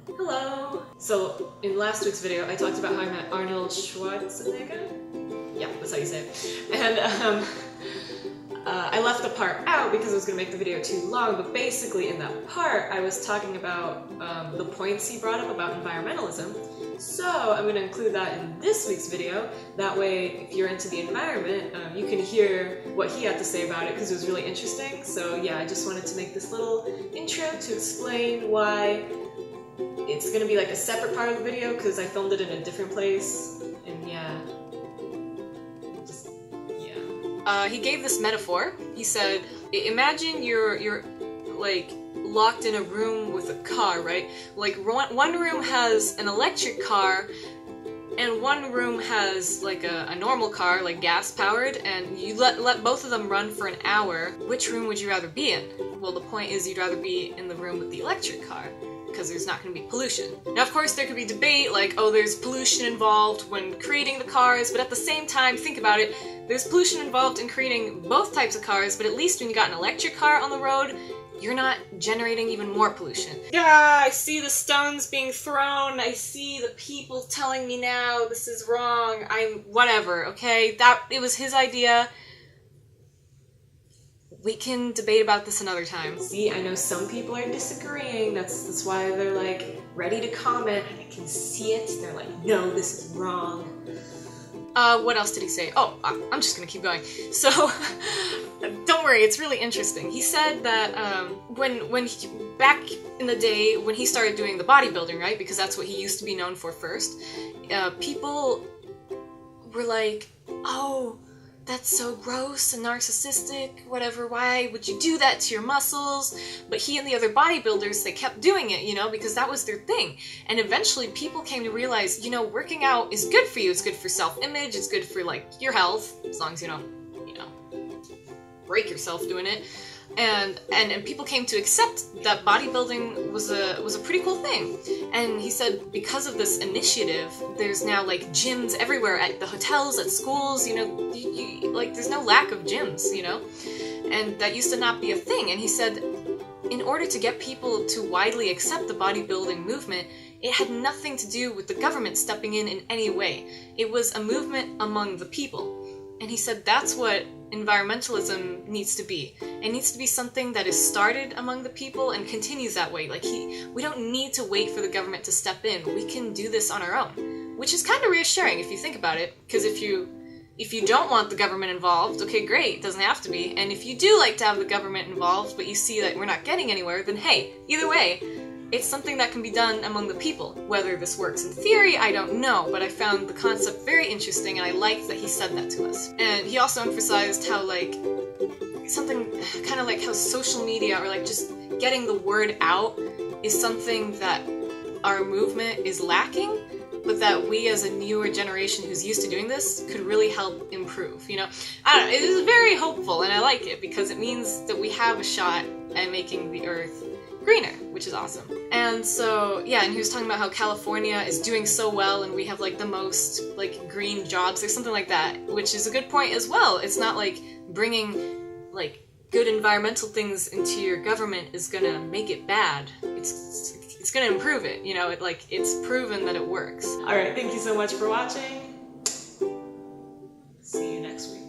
Hello! So, in last week's video, I talked about how I met Arnold Schwarzenegger? Yeah, that's how you say it. And, I left the part out because I was going to make the video too long, but basically in that part, I was talking about the points he brought up about environmentalism. So, I'm going to include that in this week's video. That way, if you're into the environment, you can hear what he had to say about it because it was really interesting. So yeah, I just wanted to make this little intro to explain why it's gonna be like a separate part of the video because I filmed it in a different place, and yeah. He gave this metaphor. He said, imagine you're like locked in a room with a car, right? Like one room has an electric car and one room has like a normal car, like gas powered, and you let both of them run for an hour. Which room would you rather be in? Well, the point is you'd rather be in the room with the electric car, because there's not going to be pollution. Now, of course, there could be debate, like, oh, there's pollution involved when creating the cars, but at the same time, think about it, there's pollution involved in creating both types of cars, but at least when you got an electric car on the road, you're not generating even more pollution. Yeah, I see the stones being thrown, I see the people telling me now this is wrong, whatever, okay? It was his idea. We can debate about this another time. See, I know some people are disagreeing, that's why they're like ready to comment, I can see it, they're like, no, this is wrong. What else did he say? Oh, I'm just gonna keep going. So, don't worry, it's really interesting. He said that back in the day when he started doing the bodybuilding, right, because that's what he used to be known for first, people were like, oh, that's so gross and narcissistic, whatever, why would you do that to your muscles? But he and the other bodybuilders, they kept doing it, you know, because that was their thing. And eventually people came to realize, you know, working out is good for you, it's good for self-image, it's good for, like, your health, as long as you don't, you know, break yourself doing it. And people came to accept that bodybuilding was a pretty cool thing. And he said because of this initiative, there's now like gyms everywhere at the hotels, at schools, you know, like there's no lack of gyms, you know? And that used to not be a thing. And he said in order to get people to widely accept the bodybuilding movement, it had nothing to do with the government stepping in any way. It was a movement among the people. And he said that's what environmentalism needs to be. It needs to be something that is started among the people and continues that way. Like we don't need to wait for the government to step in. We can do this on our own, which is kind of reassuring if you think about it. Because if you don't want the government involved, okay, great, it doesn't have to be. And if you do like to have the government involved, but you see that we're not getting anywhere, then hey, either way, it's something that can be done among the people. Whether this works in theory, I don't know, but I found the concept very interesting and I liked that he said that to us. And he also emphasized how, like, something kind of like how social media or like just getting the word out is something that our movement is lacking, but that we as a newer generation who's used to doing this could really help improve, you know? I don't know, it is very hopeful and I like it because it means that we have a shot at making the earth greener, which is awesome. And so, yeah, and he was talking about how California is doing so well and we have like the most like green jobs or something like that, which is a good point as well. It's not like bringing like good environmental things into your government is gonna make it bad. It's gonna improve it, you know, it's proven that it works. Alright, thank you so much for watching. See you next week.